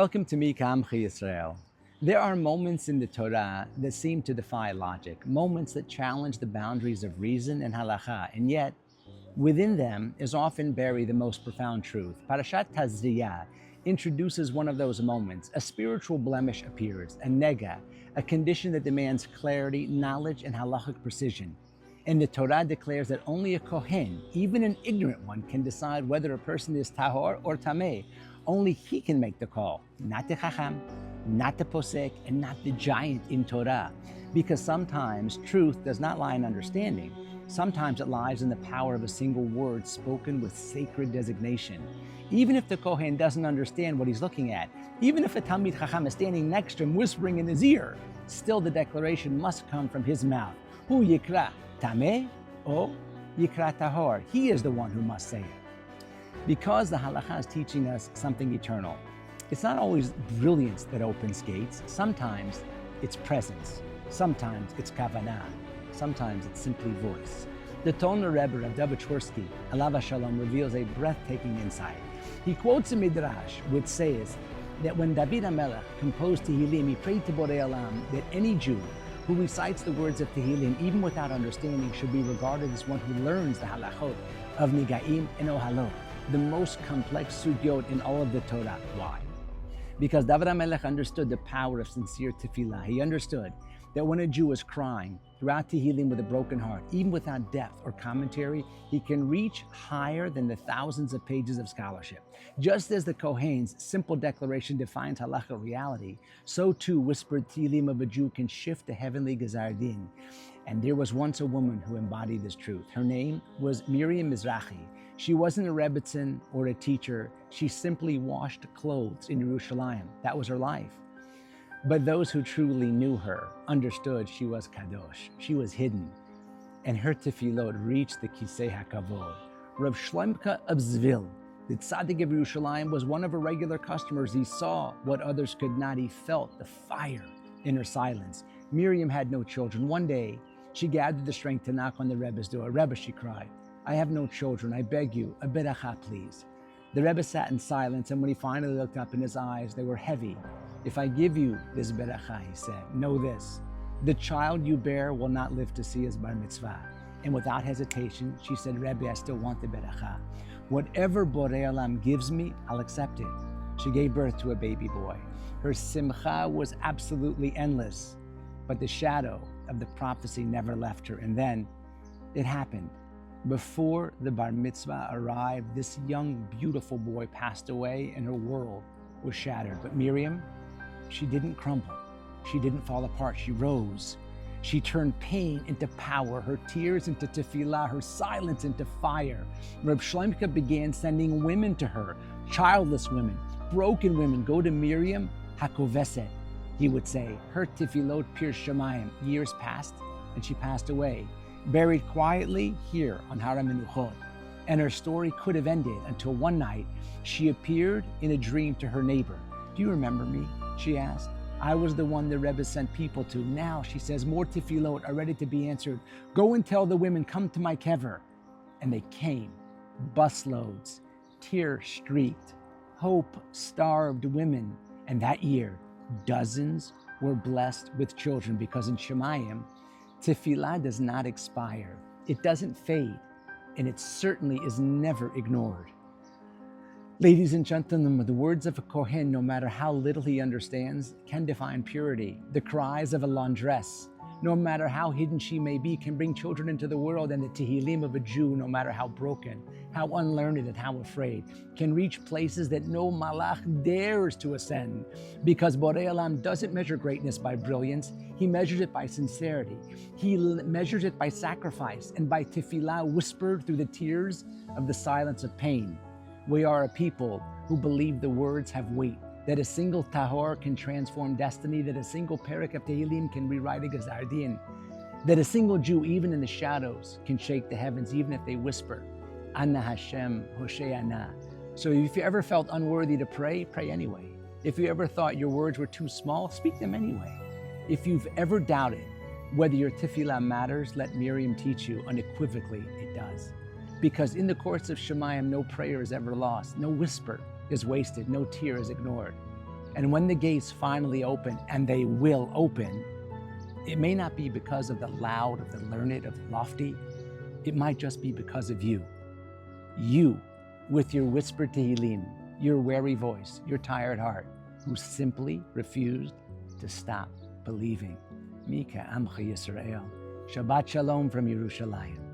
Welcome to Mikam Israel. There are moments in the Torah that seem to defy logic, moments that challenge the boundaries of reason and halacha, and yet within them is often buried the most profound truth. Parashat Tazria introduces one of those moments. A spiritual blemish appears, a nega, a condition that demands clarity, knowledge, and halachic precision. And the Torah declares that only a kohen, even an ignorant one, can decide whether a person is tahor or tameh. Only he can make the call, not the chacham, not the posek, and not the giant in Torah. Because sometimes truth does not lie in understanding. Sometimes it lies in the power of a single word spoken with sacred designation. Even if the kohen doesn't understand what he's looking at, even if a talmid chacham is standing next to him whispering in his ear, still the declaration must come from his mouth. Hu yikra tameh or yikra tahor. He is the one who must say it. Because the halacha is teaching us something eternal. It's not always brilliance that opens gates. Sometimes it's presence. Sometimes it's kavanah. Sometimes it's simply voice. The Tolner Rebbe of Davidsky, Alav Shalom, reveals a breathtaking insight. He quotes a midrash which says that when David HaMelech composed Tehillim, he prayed to Borei Olam that any Jew who recites the words of Tehillim, even without understanding, should be regarded as one who learns the halachot of Nigaim and Ohalot, the most complex sugyot in all of the Torah. Why? Because David HaMelech understood the power of sincere tefillah. He understood that when a Jew is crying throughout Tehillim with a broken heart, even without depth or commentary, he can reach higher than the thousands of pages of scholarship. Just as the Kohen's simple declaration defines halacha reality, so too whispered Tehillim of a Jew can shift the heavenly Gezar Din. And there was once a woman who embodied this truth. Her name was Miriam Mizrahi. She wasn't a rebbitzin or a teacher. She simply washed clothes in Yerushalayim. That was her life. But those who truly knew her understood she was kadosh. She was hidden. And her tefillot reached the Kisei HaKavod. Rav Shloimka of Zvil, the tzaddik of Yerushalayim, was one of her regular customers. He saw what others could not. He felt the fire in her silence. Miriam had no children. One day, she gathered the strength to knock on the Rebbe's door. Rebbe, she cried, I have no children. I beg you, a beracha, please. The Rebbe sat in silence, and when he finally looked up in his eyes, they were heavy. If I give you this beracha, he said, know this, the child you bear will not live to see his bar mitzvah. And without hesitation, she said, Rebbe, I still want the beracha. Whatever Borei Olam gives me, I'll accept it. She gave birth to a baby boy. Her simcha was absolutely endless, but the shadow of the prophecy never left her. And then it happened. Before the bar mitzvah arrived, this young, beautiful boy passed away and her world was shattered. But Miriam, she didn't crumble. She didn't fall apart. She rose. She turned pain into power, her tears into tefillah, her silence into fire. Reb Shloimka began sending women to her, childless women, broken women. Go to Miriam Hakoveset, he would say. Her tefillot pierced Shemayim. Years passed and she passed away, buried quietly here on Har HaMenuchot. And her story could have ended until one night she appeared in a dream to her neighbor. Do you remember me? She asked. I was the one the Rebbe sent people to. Now, she says, more tefillot are ready to be answered. Go and tell the women, come to my kever. And they came, busloads, tear-streaked, hope-starved women. And that year, dozens were blessed with children, because in Shemayim, tefillah does not expire. It doesn't fade, and it certainly is never ignored. Ladies and gentlemen, the words of a kohen, no matter how little he understands, can define purity. The cries of a laundress, no matter how hidden she may be, can bring children into the world. And the tehillim of a Jew, no matter how broken, how unlearned, and how afraid, can reach places that no malach dares to ascend. Because Borei Olam doesn't measure greatness by brilliance. He measures it by sincerity. He measures it by sacrifice and by tefillah whispered through the tears of the silence of pain. We are a people who believe the words have weight, that a single tahor can transform destiny, that a single perek of Tehillim can rewrite a Gezar Din, that a single Jew, even in the shadows, can shake the heavens, even if they whisper, Anna Hashem, Hosheana. So if you ever felt unworthy to pray, pray anyway. If you ever thought your words were too small, speak them anyway. If you've ever doubted whether your tefillah matters, let Miriam teach you unequivocally it does. Because in the courts of Shemayim, no prayer is ever lost, no whisper is wasted, no tear is ignored. And when the gates finally open, and they will open, it may not be because of the loud, of the learned, of the lofty. It might just be because of you. You, with your whispered Tehillim, your wary voice, your tired heart, who simply refused to stop believing. Mika Amcha Yisrael. Shabbat Shalom from Yerushalayim.